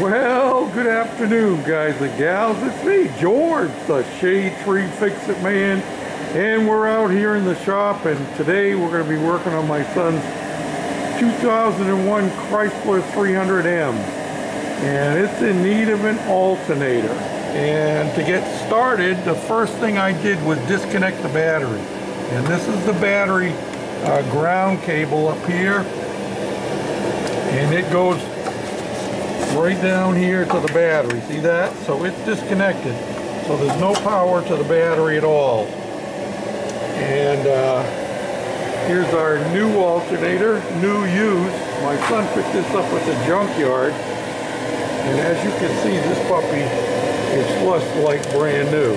Well, good afternoon, guys and gals. It's me, George, the Shade Tree Fix-It Man, and we're out here in the shop, and today we're going to be working on my son's 2001 Chrysler 300M, and it's in need of an alternator. And to get started, the first thing I did was disconnect the battery, and this is the battery ground cable up here, and it goes right down here to the battery. See that? So it's disconnected. So there's no power to the battery at all. And here's our new alternator, new used. My son picked this up at the junkyard. And as you can see, this puppy is flushed like brand new.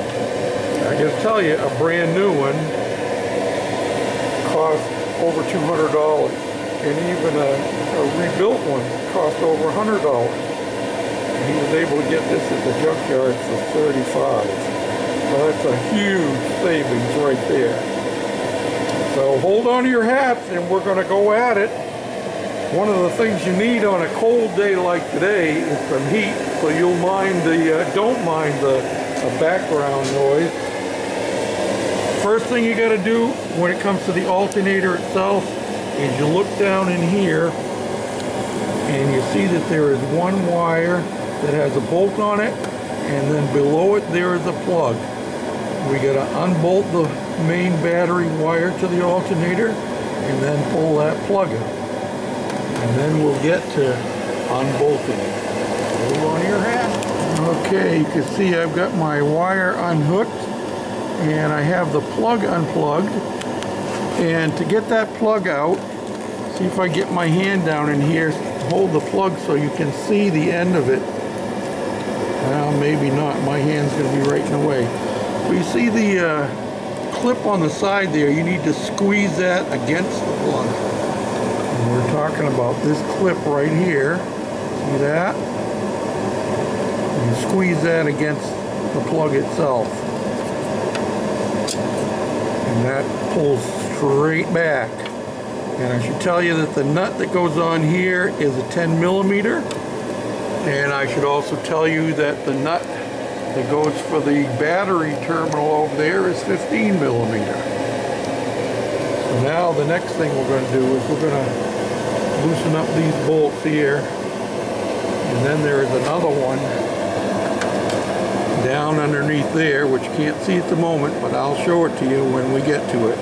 I gotta tell you, a brand new one costs over $200. And even a rebuilt one cost over $100. He was able to get this at the junkyard for $35. Well, that's a huge savings right there. So hold on to your hats and we're going to go at it. One of the things you need on a cold day like today is some heat, so you'll mind don't mind the background noise. First thing you got to do when it comes to the alternator itself is you look down in here and you see that there is one wire that has a bolt on it, and then below it there is a plug. We got to unbolt the main battery wire to the alternator and then pull that plug out. And then we'll get to unbolting it. Hold on to your hat. Okay, you can see I've got my wire unhooked and I have the plug unplugged. And to get that plug out, see if I get my hand down in here, hold the plug so you can see the end of it. Well, maybe not. My hand's going to be right in the way. But you see the clip on the side there, you need to squeeze that against the plug. And we're talking about this clip right here. See that? You squeeze that against the plug itself. And that pulls straight back. And I should tell you that the nut that goes on here is a 10 millimeter. And I should also tell you that the nut that goes for the battery terminal over there is 15 millimeter. So now the next thing we're going to do is we're going to loosen up these bolts here. And then there is another one down underneath there, which you can't see at the moment, but I'll show it to you when we get to it.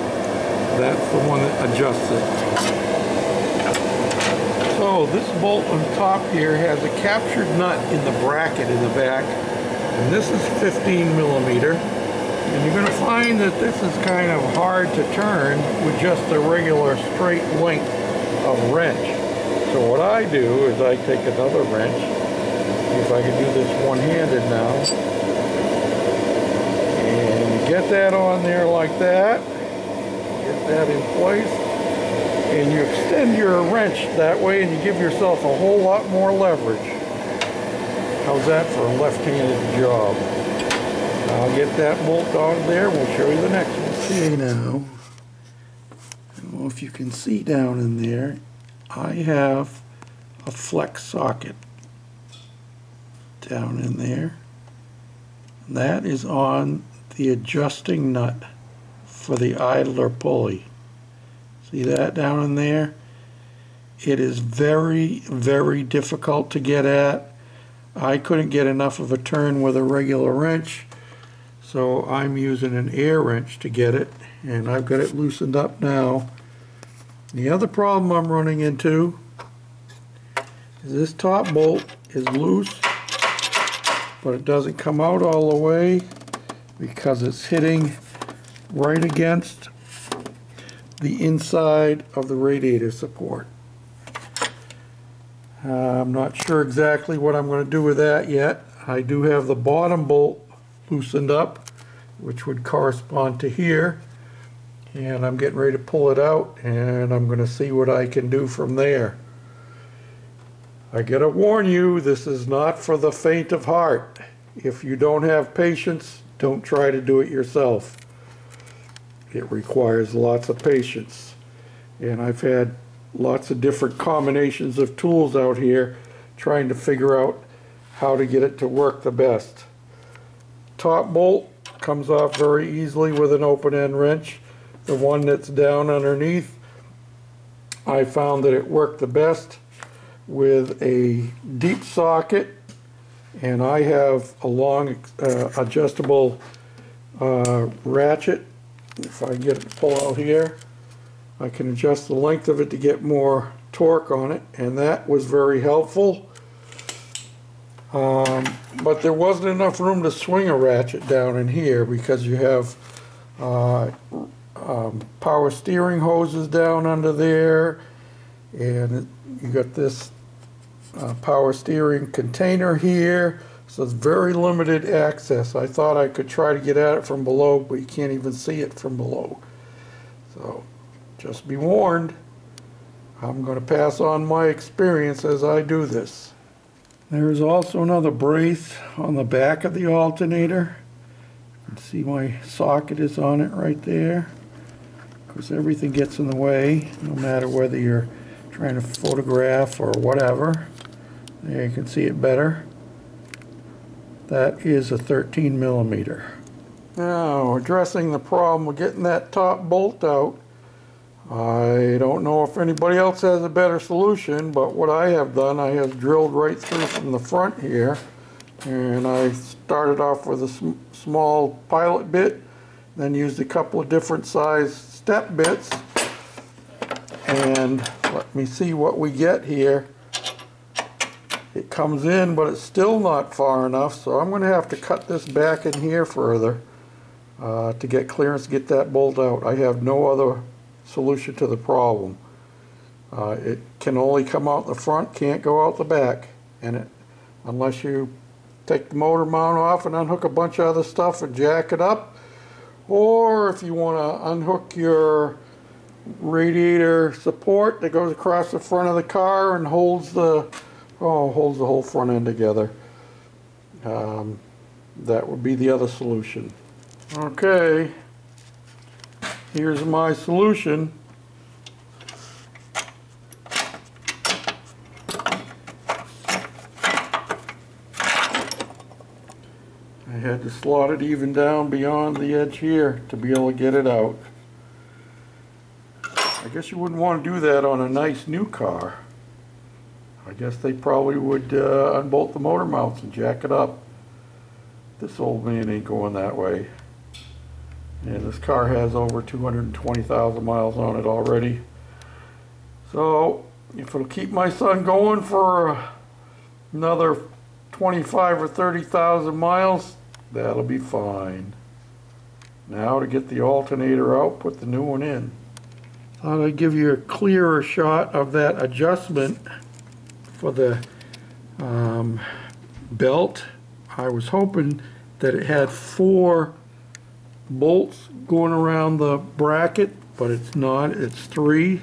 That's the one that adjusts it. So this bolt on top here has a captured nut in the bracket in the back, and this is 15 millimeter. And you're going to find that this is kind of hard to turn with just a regular straight length of wrench. So what I do is I take another wrench, see if I can do this one-handed now, and you get that on there like that. Get that in place, and you extend your wrench that way and you give yourself a whole lot more leverage. How's that for a left-handed job? I'll get that bolt on there, we'll show you the next one. Okay, now, I don't know if you can see down in there, I have a flex socket down in there. That is on the adjusting nut for the idler pulley. See that down in there? It is very, very difficult to get at. I couldn't get enough of a turn with a regular wrench, so I'm using an air wrench to get it, and I've got it loosened up now. The other problem I'm running into is this top bolt is loose, but it doesn't come out all the way because it's hitting right against the inside of the radiator support. I'm not sure exactly what I'm going to do with that yet. I do have the bottom bolt loosened up, which would correspond to here, and I'm getting ready to pull it out, and I'm going to see what I can do from there. I gotta warn you, this is not for the faint of heart. If you don't have patience, don't try to do it yourself. It requires lots of patience, and I've had lots of different combinations of tools out here trying to figure out how to get it to work the best. Top bolt comes off very easily with an open end wrench. The one that's down underneath, I found that it worked the best with a deep socket, and I have a long adjustable ratchet. If I get it to pull out here, I can adjust the length of it to get more torque on it, and that was very helpful. But there wasn't enough room to swing a ratchet down in here because you have power steering hoses down under there, and you got this power steering container here, so it's very limited access. I thought I could try to get at it from below, but you can't even see it from below. So just be warned, I'm going to pass on my experience as I do this. There's also another brace on the back of the alternator. You can see my socket is on it right there. Of course, everything gets in the way, no matter whether you're trying to photograph or whatever. There you can see it better. That is a 13 millimeter. Now, addressing the problem with getting that top bolt out. I don't know if anybody else has a better solution, but what I have done, I have drilled right through from the front here, and I started off with a small pilot bit, then used a couple of different size step bits, and let me see what we get here. It comes in, but it's still not far enough, so I'm going to have to cut this back in here further to get clearance to get that bolt out. I have no other solution to the problem. It can only come out the front, can't go out the back, and unless you take the motor mount off and unhook a bunch of other stuff and jack it up, or if you want to unhook your radiator support that goes across the front of the car and holds the whole front end together. That would be the other solution. Okay, here's my solution. I had to slot it even down beyond the edge here to be able to get it out. I guess you wouldn't want to do that on a nice new car. I guess they probably would unbolt the motor mounts and jack it up. This old man ain't going that way. And this car has over 220,000 miles on it already. So if it'll keep my son going for another 25 or 30,000 miles, that'll be fine. Now to get the alternator out, put the new one in. Thought I'd give you a clearer shot of that adjustment for the belt. I was hoping that it had 4 bolts going around the bracket, but it's not. It's 3.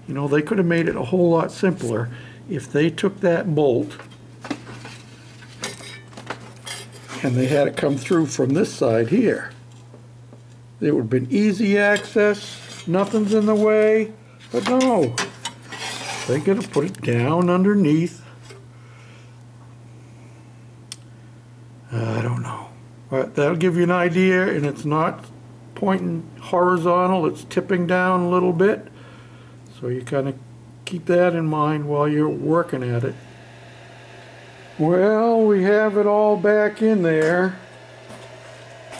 You know, they could have made it a whole lot simpler if they took that bolt and they had it come through from this side here. It would have been easy access, nothing's in the way, but no. They're going to put it down underneath. I don't know. But that'll give you an idea, and it's not pointing horizontal, it's tipping down a little bit. So you kind of keep that in mind while you're working at it. Well, we have it all back in there,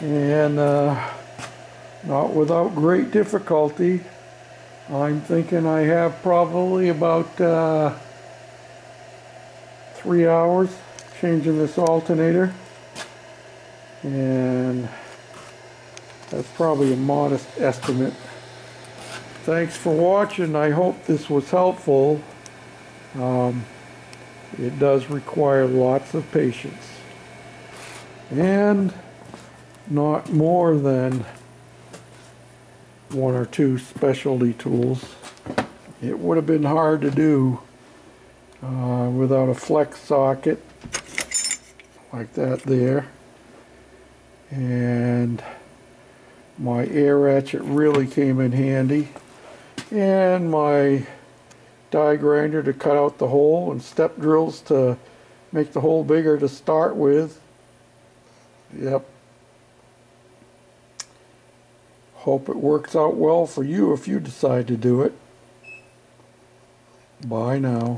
and not without great difficulty. I'm thinking I have probably about 3 hours changing this alternator, and that's probably a modest estimate. Thanks for watching. I hope this was helpful. It does require lots of patience and not more than 1 or 2 specialty tools. It would have been hard to do without a flex socket like that there, and my air ratchet really came in handy, and my die grinder to cut out the hole, and step drills to make the hole bigger to start with. Yep. Hope it works out well for you if you decide to do it. Bye now.